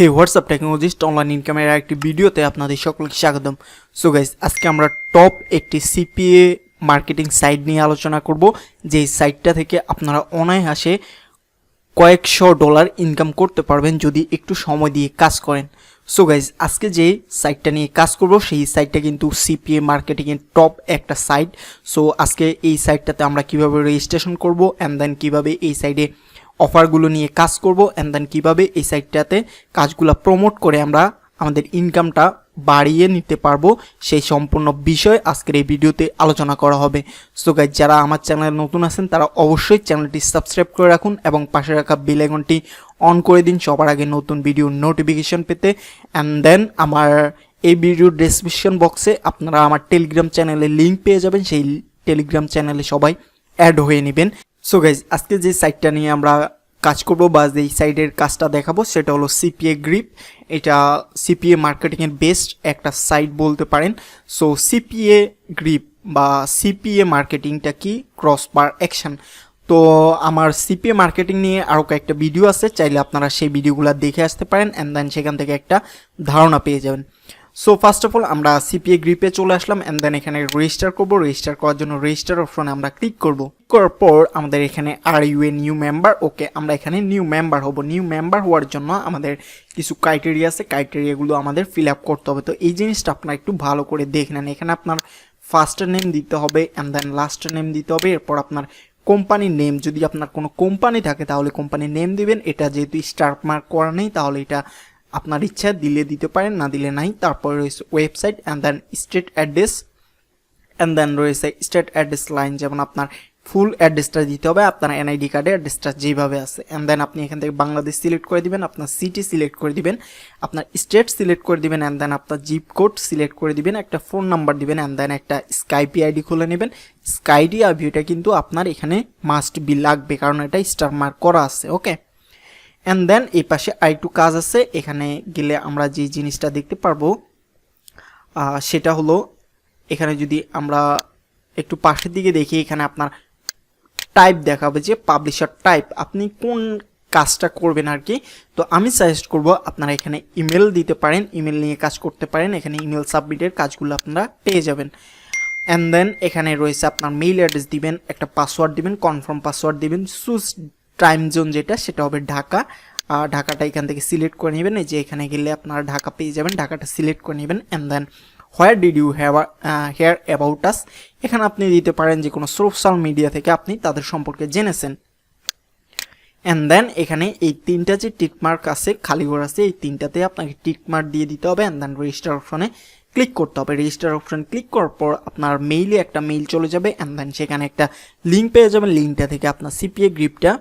হে WhatsApp technologist online ইনকামের একটি ভিডিওতে আপনাদের সকলকে স্বাগতম। সো গাইস, আজকে আমরা টপ একটি সিপিএ মার্কেটিং সাইট নিয়ে আলোচনা করব, যেই সাইটটা থেকে আপনারা অনায়াসে কয়েকশো ডলার ইনকাম করতে পারবেন যদি একটু সময় দিয়ে কাজ করেন। সো গাইস, আজকে যে সাইটটা নিয়ে কাজ করব সেই সাইটটা কিন্তু সিপিএ মার্কেটিংয়ের টপ একটা সাইট। সো আজকে এই সাইটটাতে আমরা কিভাবে রেজিস্ট্রেশন করব অ্যান্ড দেন কিভাবে এই সাইটে অফারগুলো নিয়ে কাজ করব অ্যান্ড দেন কীভাবে এই সাইটটাতে কাজগুলো প্রমোট করে আমরা আমাদের ইনকামটা বাড়িয়ে নিতে পারবো, সেই সম্পূর্ণ বিষয় আজকের এই ভিডিওতে আলোচনা করা হবে। সো গাইস, যারা আমার চ্যানেলে নতুন আছেন তারা অবশ্যই চ্যানেলটি সাবস্ক্রাইব করে রাখুন এবং পাশে রাখা বেল আইকনটি অন করে দিন সবার আগে নতুন ভিডিও নোটিফিকেশন পেতে। অ্যান্ড দেন আমার এই ভিডিওর ডেসক্রিপশন বক্সে আপনারা আমার টেলিগ্রাম চ্যানেলের লিঙ্ক পেয়ে যাবেন, সেই টেলিগ্রাম চ্যানেলে সবাই অ্যাড হয়ে নেবেন। সো গাইজ, আজকে যে সাইটটা নিয়ে আমরা কাজ করব বা যেই সাইটের কাজটা দেখাবো সেটা হলো সিপিএ গ্রিপ। এটা সিপিএ মার্কেটিংয়ের বেস্ট একটা সাইট বলতে পারেন। সো সিপিএ গ্রিপ বা সিপিএ মার্কেটিংটা কি, ক্রস পার অ্যাকশন। তো আমার সিপিএ মার্কেটিং নিয়ে আরও কয়েকটা ভিডিও আছে, চাইলে আপনারা সেই ভিডিওগুলো দেখে আসতে পারেন অ্যান্ড দেন সেখান থেকে একটা ধারণা পেয়ে যাবেন। সো ফার্স্ট অফ অল আমরা সিপিএ গ্রিপে চলে আসলাম অ্যান্ড দেন এখানে রেজিস্টার করব। রেজিস্টার করার জন্য রেজিস্টার অপশনে আমরা ক্লিক করব। করার পর আমাদের এখানে are you a new member, okay আমরা এখানে নিউ মেম্বার হব। নিউ মেম্বার হওয়ার জন্য আমাদের কিছু ক্রাইটেরিয়া আছে, ক্রাইটেরিয়াগুলো আমাদের ফিল আপ করতে হবে। তো এই জিনিসটা আপনারা একটু ভালো করে দেখে নেন। এখানে আপনার ফার্স্টের নেম দিতে হবে অ্যান্ড দেন লাস্টের নেম দিতে হবে। এরপর আপনার কোম্পানির নেম, যদি আপনার কোনো কোম্পানি থাকে তাহলে কোম্পানির নেম দিবেন। এটা যেহেতু স্টার মার্ক করা নেই তাহলে এটা আপনার ইচ্ছা দিলে দিতে পারেন, না দিলে নাই। তারপর রয়েছে website and then state address and then রয়েছে স্টেট অ্যাড্রেস লাইন, যেমন আপনার ফুল অ্যাড্রেসটা দিতে হবে, আপনার এনআইডি কার্ডে অ্যাড্রেসটা যেভাবে আছে। অ্যান্ড দেন আপনি এখান থেকে বাংলাদেশ সিলেক্ট করে দিবেন, আপনার সিটি সিলেক্ট করে দিবেন, আপনার স্টেট সিলেক্ট করে দিবেন অ্যান্ড দেন আপনার জিপ কোড সিলেক্ট করে দিবেন, একটা ফোন নাম্বার দিবেন অ্যান্ড দেন একটা স্কাইপি আইডি খুলে নেবেন। স্কাইডি আইডিটা কিন্তু আপনার এখানে মাস্ট বি লাগবে, কারণ এটা স্টার মার্ক করা আছে। ওকে, অ্যান্ড দেন এই পাশে আরেকটু কাজ আছে। এখানে গেলে আমরা যে জিনিসটা দেখতে পারবো সেটা হলো, এখানে যদি আমরা একটু পাশের দিকে দেখি, এখানে আপনার টাইপ দেখাবে যে পাবলিশার টাইপ, আপনি কোন কাজটা করবেন আর কি। তো আমি সাজেস্ট করব আপনারা এখানে ইমেল দিতে পারেন, ইমেল নিয়ে কাজ করতে পারেন। এখানে ইমেল সাবমিটের কাজগুলো আপনারা পেয়ে যাবেন। অ্যান্ড দেন এখানে রয়েছে আপনার মেইল অ্যাড্রেস দিবেন, একটা পাসওয়ার্ড দিবেন, কনফার্ম পাসওয়ার্ড দিবেন। সুস টাইম জোন যেটা সেটা হবে ঢাকা। ঢাকাটা এখান থেকে সিলেক্ট করে নেবেন। এই যে এখানে গেলে আপনারা ঢাকা পেয়ে যাবেন, ঢাকাটা সিলেক্ট করে নেবেন। And then where did you hear about us, এখানে আপনি দিতে পারেন যে কোনো সোশ্যাল মিডিয়া থেকে আপনি তাদের সম্পর্কে জেনেছেন। অ্যান্ড দেন এখানে এই তিনটা যে টিকমার্ক আছে, খালি ঘর আছে, এই তিনটাতে আপনাকে টিকমার্ক দিয়ে দিতে হবে। অ্যান্ড দেন রেজিস্টার অপশনে ক্লিক করতে হবে। রেজিস্টার অপশন ক্লিক করার পর আপনার মেইলে একটা মেইল চলে যাবে অ্যান্ড দেন সেখানে একটা লিঙ্ক পেয়ে যাবেন। লিঙ্কটা থেকে আপনার সিপিএ গ্রিপটা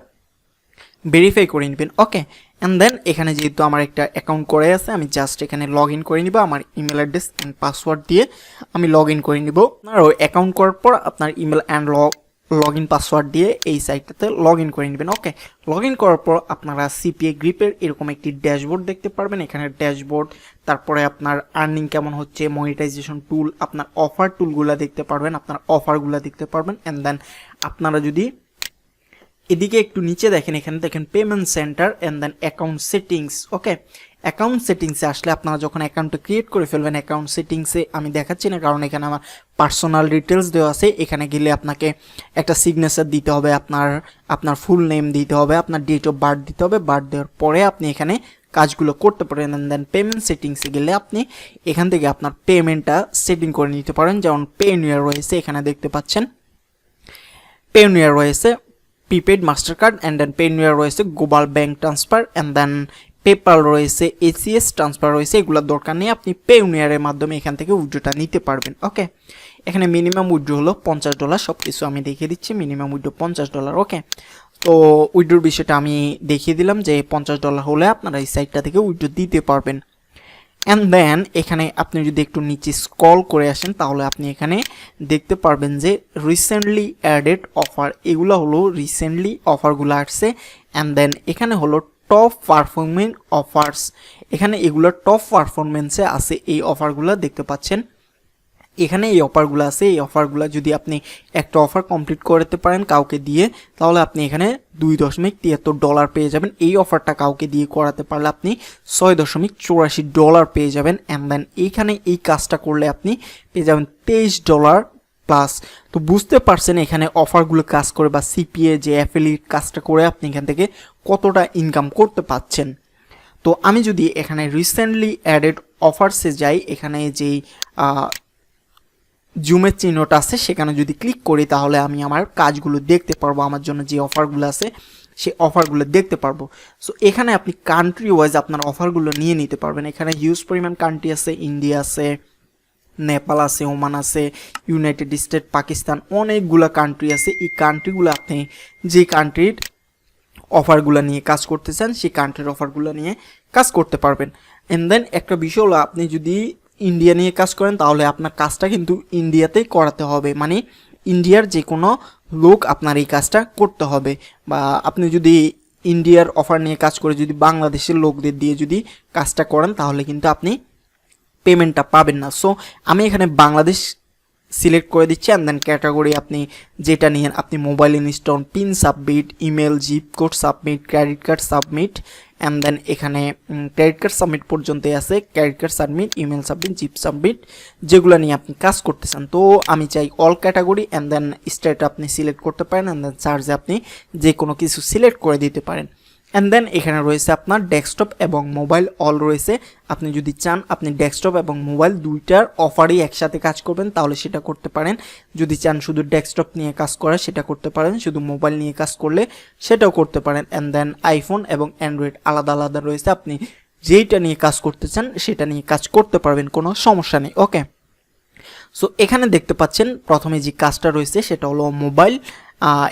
ভেরিফাই করে নেবেন। ওকে, অ্যান্ড দেন এখানে যেহেতু আমার একটা অ্যাকাউন্ট করে আছে, আমি জাস্ট এখানে লগ ইন করে নিব। আমার ইমেল অ্যাড্রেস অ্যান্ড পাসওয়ার্ড দিয়ে আমি লগ ইন করে নিব। আপনার ওই অ্যাকাউন্ট করার পর আপনার email and log in password দিয়ে এই সাইটটাতে লগ ইন করে নেবেন। ওকে, লগ ইন করার পর আপনারা সিপিএ গ্রিপের এরকম একটি ড্যাশবোর্ড দেখতে পারবেন। এখানে ড্যাশবোর্ড, তারপরে আপনার আর্নিং কেমন হচ্ছে, মনিটাইজেশন টুল, আপনার অফার টুলগুলো দেখতে পারবেন, আপনার অফারগুলো দেখতে পারবেন। অ্যান্ড দেন আপনারা যদি এদিকে একটু নিচে দেখেন, এখানে দেখেন payment centre and then account settings. Okay, account সেটিংসে আসলে আপনারা যখন অ্যাকাউন্টটা ক্রিয়েট করে ফেলবেন, অ্যাকাউন্ট সেটিংসে আমি দেখাচ্ছি না কারণ এখানে আমার পার্সোনাল ডিটেলস দেওয়া আছে। এখানে গেলে আপনাকে একটা সিগনেচার দিতে হবে, আপনার ফুল নেম দিতে হবে, আপনার ডেট অফ বার্থ দিতে হবে। বার্থ দেওয়ার পরে আপনি এখানে কাজগুলো করতে পারেন। অ্যান্ড দেন পেমেন্ট সেটিংসে গেলে আপনি এখান থেকে আপনার পেমেন্টটা সেটিং করে নিতে পারেন। যেমন পেনিয়ার রয়েছে, এখানে দেখতে পাচ্ছেন পেনিয়ার রয়েছে prepaid master card and then Payoneer রয়েছে global bank transfer and then PayPal রয়েছে, এসিএস ট্রান্সফার রয়েছে। এগুলোর দরকার নেই, আপনি পেনিয়ারের মাধ্যমে এখান থেকে উইথড্রটা নিতে পারবেন। ওকে, এখানে মিনিমাম উইথড্র হলো $50, সব কিছু আমি দেখিয়ে দিচ্ছি। Minimum withdraw $50। ওকে, তো উইথড্রোর বিষয়টা আমি দেখিয়ে দিলাম যে $50 হলে আপনারা এই সাইটটা থেকে উইথড্র দিতে পারবেন। অ্যান্ড দেন এখানে আপনি যদি একটু নিচে স্ক্রল করে আসেন তাহলে আপনি এখানে দেখতে পারবেন যে রিসেন্টলি অ্যাডেড অফার, এগুলো হলো রিসেন্টলি অফারগুলো আসছে। অ্যান্ড দেন এখানে হলো টপ পারফর্মিং অফার্স, এখানে এগুলো টপ পারফরমেন্সে আছে এই অফারগুলো দেখতে পাচ্ছেন। এখানে এই অফারগুলো আছে, এই অফারগুলো যদি আপনি একটা অফার কমপ্লিট করতে পারেন কাউকে দিয়ে, তাহলে আপনি এখানে $2.73 পেয়ে যাবেন। এই অফারটা কাউকে দিয়ে করাতে পারলে আপনি $6.84 পেয়ে যাবেন। অ্যান্ড দেন এইখানে এই কাজটা করলে আপনি পেয়ে যাবেন $23 প্লাস। তো বুঝতে পারছেন এখানে অফারগুলো কাজ করে বা সিপিএ যে অ্যাফিলিয়েট কাজটা করে আপনি এখান থেকে কতটা ইনকাম করতে পারছেন। তো আমি যদি এখানে রিসেন্টলি অ্যাডেড অফারসে যাই, এখানে যেই জুমের চিহ্নটা আছে সেখানে যদি ক্লিক করি তাহলে আমি আমার কাজগুলো দেখতে পারবো, আমার জন্য যে অফারগুলো আছে সেই অফারগুলো দেখতে পারবো। সো এখানে আপনি কান্ট্রি ওয়াইজ আপনার অফারগুলো নিয়ে নিতে পারবেন। এখানে হিউজ পরিমাণ কান্ট্রি আছে, ইন্ডিয়া আছে, নেপাল আছে, ওমান আছে, ইউনাইটেড স্টেট, পাকিস্তান, অনেকগুলো কান্ট্রি আছে। এই কান্ট্রিগুলো আপনি যে কান্ট্রির অফারগুলো নিয়ে কাজ করতে চান সেই কান্ট্রির অফারগুলো নিয়ে কাজ করতে পারবেন। এন্ড দেন একটা বিষয় হলো, আপনি যদি ইন্ডিয়া নিয়ে কাজ করেন তাহলে আপনার কাজটা কিন্তু ইন্ডিয়াতেই করাতে হবে, মানে ইন্ডিয়ার যে কোনো লোক আপনার এই কাজটা করতে হবে। বা আপনি যদি ইন্ডিয়ার অফার নিয়ে কাজ করে যদি বাংলাদেশের লোকদের দিয়ে যদি কাজটা করেন তাহলে কিন্তু আপনি পেমেন্টটা পাবেন না। সো আমি এখানে বাংলাদেশ সিলেক্ট করে দিচ্ছি। অ্যান্ড দেন ক্যাটাগরি আপনি যেটা নিয়ে আপনি mobile install, pin submit, email, zip code submit, credit card submit. And then এখানে ক্রেডিট কার্ড সাবমিট পর্যন্তই আছে, credit card submit, email submit, zip submit, যেগুলো নিয়ে আপনি কাজ করতে চান। তো আমি চাই all category. And then state আপনি সিলেক্ট করতে পারেন। অ্যান্ড দেন চার্জে আপনি যে কোনো কিছু সিলেক্ট করে দিতে পারেন। অ্যান্ড দেন এখানে রয়েছে আপনার ডেস্কটপ এবং মোবাইল অল রয়েছে। আপনি যদি চান আপনি ডেস্কটপ এবং মোবাইল দুইটার অফারই একসাথে কাজ করবেন তাহলে সেটা করতে পারেন। যদি চান শুধু ডেস্কটপ নিয়ে কাজ করা সেটা করতে পারেন, শুধু মোবাইল নিয়ে কাজ করলে সেটাও করতে পারেন। অ্যান্ড দেন আইফোন এবং অ্যান্ড্রয়েড আলাদা আলাদা রয়েছে, আপনি যেইটা নিয়ে কাজ করতে চান সেটা নিয়ে কাজ করতে পারবেন, কোনো সমস্যা নেই। ওকে, সো এখানে দেখতে পাচ্ছেন প্রথমে যে কাজটা রয়েছে সেটা হলো মোবাইল।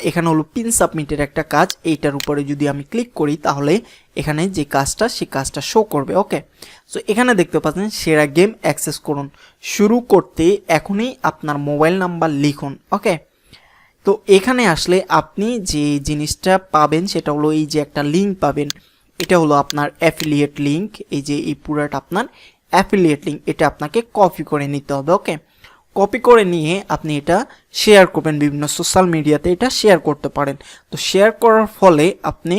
এখানে হলো পিন সাবমিটের একটা কাজ, এইটার উপরে যদি আমি ক্লিক করি তাহলে এখানে যে কাজটা সেই কাজটা শো করবে। ওকে, সো এখানে দেখতে পাচ্ছেন সেরা গেম অ্যাক্সেস করুন। শুরু করতে এখনই আপনার মোবাইল নাম্বার লিখুন। ওকে, তো এখানে আসলে আপনি যে জিনিসটা পাবেন সেটা হলো এই যে একটা লিঙ্ক পাবেন, এটা হলো আপনার অ্যাফিলিয়েট লিঙ্ক। এই যে এই পুরাটা আপনার অ্যাফিলিয়েট লিঙ্ক, এটা আপনাকে কপি করে নিতে হবে। ওকে, কপি করে নিয়ে আপনি এটা শেয়ার করবেন, বিভিন্ন সোশ্যাল মিডিয়াতে এটা শেয়ার করতে পারেন। তো শেয়ার করার ফলে আপনি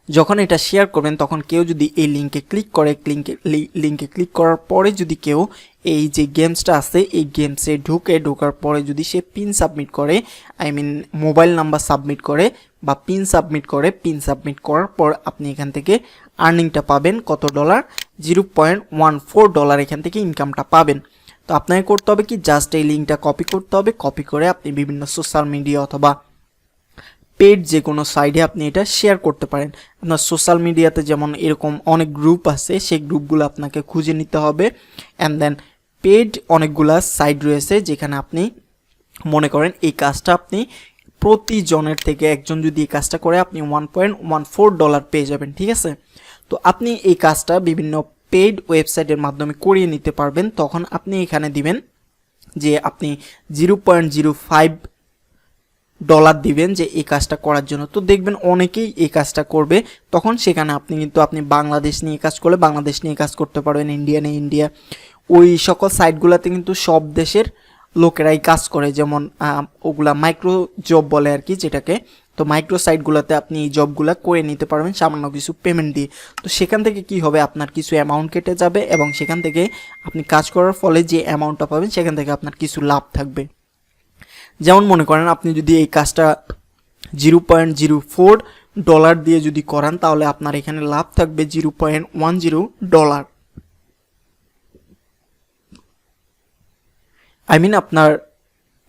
যখন এটা শেয়ার করবেন তখন কেউ যদি এই লিঙ্কে ক্লিক করে, লিঙ্কে ক্লিক করার পরে যদি কেউ এই যে গেমসটা আছে এই গেমসে ঢোকার পরে যদি সে পিন সাবমিট করে, I mean mobile number submit করে বা পিন সাবমিট করে, পিন সাবমিট করার পর আপনি এখান থেকে আর্নিংটা পাবেন কত ডলার, $0.14 এখান থেকে ইনকামটা পাবেন। তো আপনাকে করতে হবে কি, জাস্ট এই লিঙ্কটা কপি করতে হবে, কপি করে আপনি বিভিন্ন সোশ্যাল মিডিয়া অথবা পেড যে কোনো সাইডে আপনি এটা শেয়ার করতে পারেন। আপনার সোশ্যাল মিডিয়াতে যেমন এরকম অনেক গ্রুপ আছে, সেই গ্রুপগুলো আপনাকে খুঁজে নিতে হবে। অ্যান্ড দেন পেড অনেকগুলা সাইট রয়েছে যেখানে আপনি মনে করেন এই কাজটা আপনি প্রতিজনের থেকে একজন যদি এই কাজটা করে আপনি $1.14 পেয়ে যাবেন। ঠিক আছে, তো আপনি এই কাজটা বিভিন্ন পেইড ওয়েবসাইটের মাধ্যমে করিয়ে নিতে পারবেন। তখন আপনি এখানে দিবেন যে আপনি $0.05 দিবেন যে এই কাজটা করার জন্য। তো দেখবেন অনেকেই এই কাজটা করবে, তখন সেখানে আপনি বাংলাদেশ নিয়ে কাজ করলে বাংলাদেশ নিয়ে কাজ করতে পারবেন, ইন্ডিয়া নিয়ে ইন্ডিয়া, ওই সকল সাইটগুলোতে কিন্তু সব দেশের লোকেরাই কাজ করে, যেমন ওগুলা মাইক্রো জব বলে আর কি যেটাকে। তো মাইক্রো সাইটগুলোতে আপনি এই জবগুলো করে নিতে পারবেন সামান্য কিছু পেমেন্ট দিয়ে। তো সেখান থেকে কি হবে, আপনার কিছু অ্যামাউন্ট কেটে যাবে এবং সেখান থেকে আপনি কাজ করার ফলে যে অ্যামাউন্টটা পাবেন সেখান থেকে আপনার কিছু লাভ থাকবে। যেমন মনে করেন আপনি যদি এই কাজটা $0.04 দিয়ে যদি করান তাহলে আপনার এখানে লাভ থাকবে $0.10। আই মিন আপনার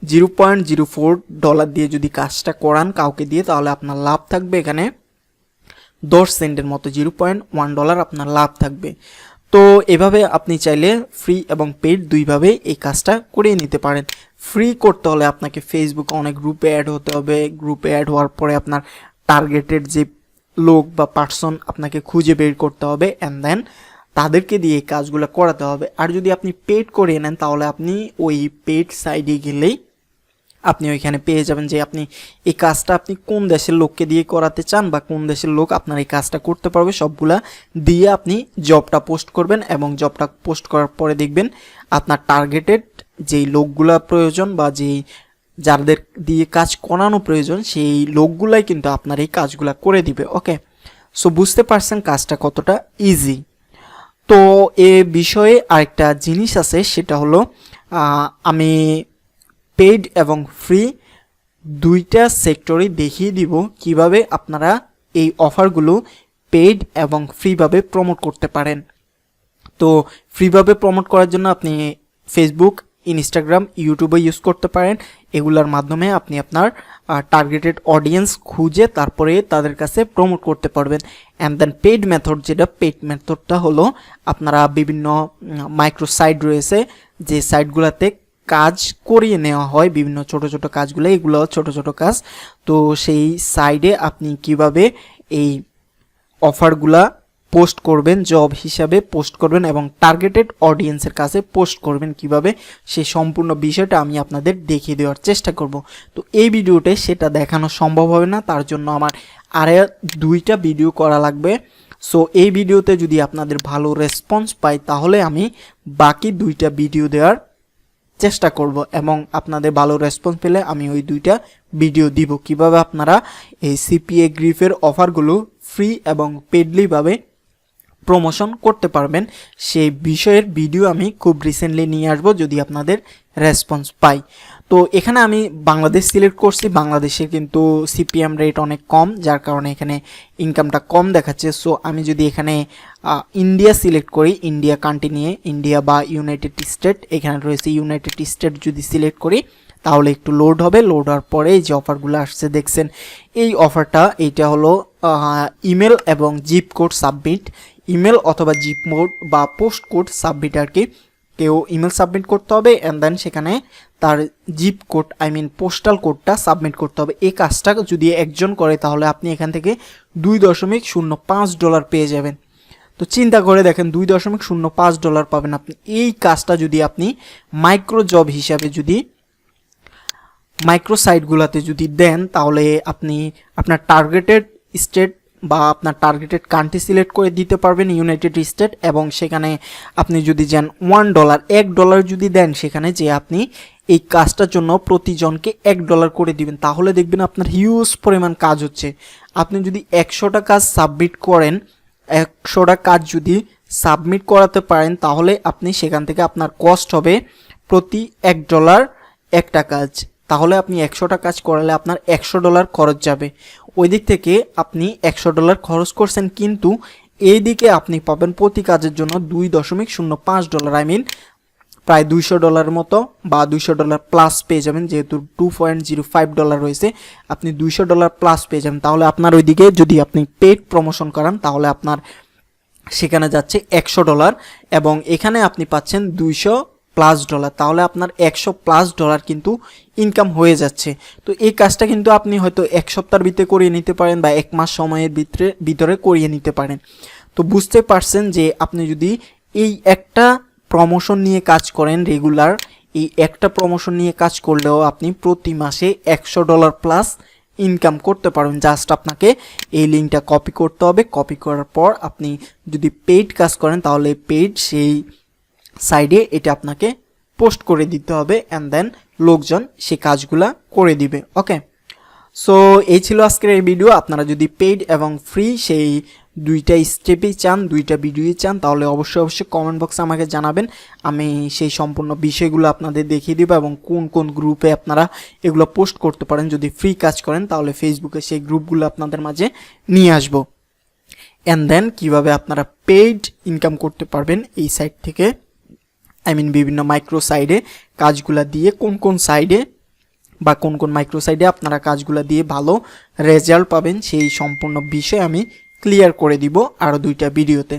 $0.04 দিয়ে যদি কাজটা করান কাউকে দিয়ে তাহলে আপনার লাভ থাকবে এখানে 10 সেন্টের মতো, $0.1 আপনার লাভ থাকবে। তো এভাবে আপনি চাইলে ফ্রি এবং পেইড দুইভাবে এই কাজটা করে নিতে পারেন। ফ্রি করতে হলে আপনাকে ফেসবুকে অনেক গ্রুপে অ্যাড হতে হবে, গ্রুপে অ্যাড হওয়ার পরে আপনার টার্গেটেড যে লোক বা পার্সন আপনাকে খুঁজে বের করতে হবে, অ্যান্ড দেন তাদেরকে দিয়ে এই কাজগুলো করাতে হবে। আর যদি আপনি পেড করে নেন তাহলে আপনি ওই পেড সাইডে গেলেই আপনি ওইখানে পেয়ে যাবেন যে আপনি এই কাজটা আপনি কোন দেশের লোককে দিয়ে করাতে চান বা কোন দেশের লোক আপনার এই কাজটা করতে পারবে, সবগুলা দিয়ে আপনি জবটা পোস্ট করবেন এবং জবটা পোস্ট করার পরে দেখবেন আপনার টার্গেটেড যেই লোকগুলা প্রয়োজন বা যেই যাদের দিয়ে কাজ করানো প্রয়োজন সেই লোকগুলাই কিন্তু আপনার এই কাজগুলা করে দিবে। ওকে, সো বুঝতে পারছেন কাজটা কতটা ইজি। তো এ বিষয়ে আরেকটা জিনিস আছে, সেটা হলো আমি পেইড এবং ফ্রি দুইটা সেক্টরই দেখিয়ে দিব কিভাবে আপনারা এই অফারগুলো পেইড এবং ফ্রিভাবে প্রমোট করতে পারেন। তো ফ্রিভাবে প্রমোট করার জন্য আপনি ফেসবুক, ইনস্টাগ্রাম, ইউটিউবে ইউজ করতে পারেন। এগুলোর মাধ্যমে আপনি আপনার টার্গেটেড অডিয়েন্স খুঁজে তারপরে তাদের কাছে প্রমোট করতে পারবেন। অ্যান্ড দেন পেইড মেথড, যেটা পেইড মেথডটা হলো আপনারা বিভিন্ন মাইক্রো সাইট রয়েছে যে সাইটগুলোতে কাজ করিয়ে নেওয়া হয়, বিভিন্ন ছোট ছোট কাজগুলো, এগুলো ছোট ছোট কাজ। তো সেই সাইডে আপনি কিভাবে এই অফারগুলা পোস্ট করবেন, জব হিসাবে পোস্ট করবেন এবং টার্গেটেড অডিয়েন্সের কাছে পোস্ট করবেন কিভাবে, সেই সম্পূর্ণ বিষয়টা আমি আপনাদের দেখিয়ে দেওয়ার চেষ্টা করব। তো এই ভিডিওতে সেটা দেখানো সম্ভব হবে না, তার জন্য আমার আরও দুইটা ভিডিও করা লাগবে। সো এই ভিডিওতে যদি আপনাদের ভালো রেসপন্স পাই তাহলে আমি বাকি দুইটা ভিডিও দেওয়ার চেষ্টা করব এবং আপনাদের ভালো রেসপন্স পেলে আমি ওই দুইটা ভিডিও দিব কিভাবে আপনারা এই সিপিএ গ্রিফের অফারগুলো ফ্রি এবং পেডলিভাবে প্রমোশন করতে পারবেন। সেই বিষয়ের ভিডিও আমি খুব রিসেন্টলি নিয়ে আসবো যদি আপনাদের রেসপন্স পাই। তো এখানে আমি বাংলাদেশ সিলেক্ট করছি, বাংলাদেশে কিন্তু সিপিএম রেট অনেক কম, যার কারণে এখানে ইনকামটা কম দেখাচ্ছে। সো আমি যদি এখানে ইন্ডিয়া সিলেক্ট করি, ইন্ডিয়া কান্ট্রি নিয়ে, ইন্ডিয়া বা ইউনাইটেড স্টেট, এখানে রয়েছে ইউনাইটেড স্টেট, যদি সিলেক্ট করি তাহলে একটু লোড হবে। লোড হওয়ার পরে যে অফারগুলো আসছে দেখছেন, এই অফারটা এইটা হলো ইমেল এবং জিপ কোড সাবমিট, ইমেল অথবা জিপ মোড বা পোস্ট কোড সাবমিট আর কি। কেউ ইমেল সাবমিট করতে হবে অ্যান্ড দেন সেখানে তার জিপ কোড পোস্টাল কোডটা সাবমিট করতে হবে। এই কাজটা যদি একজন করে তাহলে আপনি এখান থেকে $2.05 পেয়ে যাবেন। তো চিন্তা করে দেখেন, $2.05 পাবেন আপনি। এই কাজটা যদি আপনি মাইক্রো জব হিসাবে যদি মাইক্রো সাইটগুলোতে যদি দেন তাহলে আপনি আপনার টার্গেটেড স্টেট বা আপনার টার্গেটেড কান্ট্রি সিলেক্ট করে দিতে পারবেন, ইউনাইটেড স্টেট, এবং সেখানে আপনি যদি যান $1 যদি দেন সেখানে যে আপনি এই কাজটার জন্য প্রতিজনকে $1 করে দিবেন, তাহলে দেখবেন আপনার হিউজ পরিমাণ কাজ হচ্ছে। আপনি যদি 100টা কাজ সাবমিট করেন, 100টা কাজ যদি সাবমিট করাতে পারেন তাহলে আপনি সেখান থেকে আপনার কস্ট হবে প্রতি $1 একটা কাজ। তাহলে আপনি 100টা কাজ করালে আপনার $100 খরচ যাবে। ওই দিক থেকে আপনি $100 খরচ করছেন, কিন্তু এই দিকে আপনি পাবেন প্রতি কাজের জন্য $2.05, প্রায় $200 মতো বা $200 প্লাস পেয়ে যাবেন। যেহেতু $2.05 রয়েছে, আপনি $200 প্লাস পেয়ে যাবেন। তাহলে আপনার ওইদিকে যদি আপনি পেড প্রমোশন করান তাহলে আপনার সেখানে যাচ্ছে $100 এবং এখানে আপনি পাচ্ছেন $200+, তাহলে আপনার $100+ কিন্তু ইনকাম হয়ে যাচ্ছে। তো এই কাজটা কিন্তু আপনি হয়তো 1 সপ্তাহের ভিতরে করিয়ে নিতে পারেন বা 1 মাস সময়ের ভিতরে করিয়ে নিতে পারেন। তো বুঝতে পারছেন যে আপনি যদি এই একটা প্রমোশন নিয়ে কাজ করেন রেগুলার, এই একটা প্রমোশন নিয়ে কাজ করলেও আপনি প্রতি মাসে $100+ ইনকাম করতে পারবেন। জাস্ট আপনাকে এই লিঙ্কটা কপি করতে হবে, কপি করার পর আপনি যদি পেইড কাজ করেন তাহলে পেইড সেই সাইডে এটা আপনাকে পোস্ট করে দিতে হবে অ্যান্ড দেন লোকজন সেই কাজগুলা করে দিবে। ওকে, সো এই ছিল আজকের এই ভিডিও। আপনারা যদি পেইড এবং ফ্রি সেই দুইটা স্টেপেই চান, দুইটা ভিডিওই চান, তাহলে অবশ্যই কমেন্ট বক্সে আমাকে জানাবেন। আমি সেই সম্পূর্ণ বিষয়গুলো আপনাদের দেখিয়ে দেবো এবং কোন কোন গ্রুপে আপনারা এগুলো পোস্ট করতে পারেন। যদি ফ্রি কাজ করেন তাহলে ফেসবুকে সেই গ্রুপগুলো আপনাদের মাঝে নিয়ে আসবো। অ্যান্ড দেন কীভাবে আপনারা পেইড ইনকাম করতে পারবেন এই সাইট থেকে, বিভিন্ন মাইক্রো সাইডে কাজগুলা দিয়ে, কোন কোন সাইডে বা কোন কোন মাইক্রো সাইডে আপনারা কাজগুলা দিয়ে ভালো রেজাল্ট পাবেন, সেই সম্পূর্ণ বিষয় আমি ক্লিয়ার করে দিব আরও দুইটা ভিডিওতে।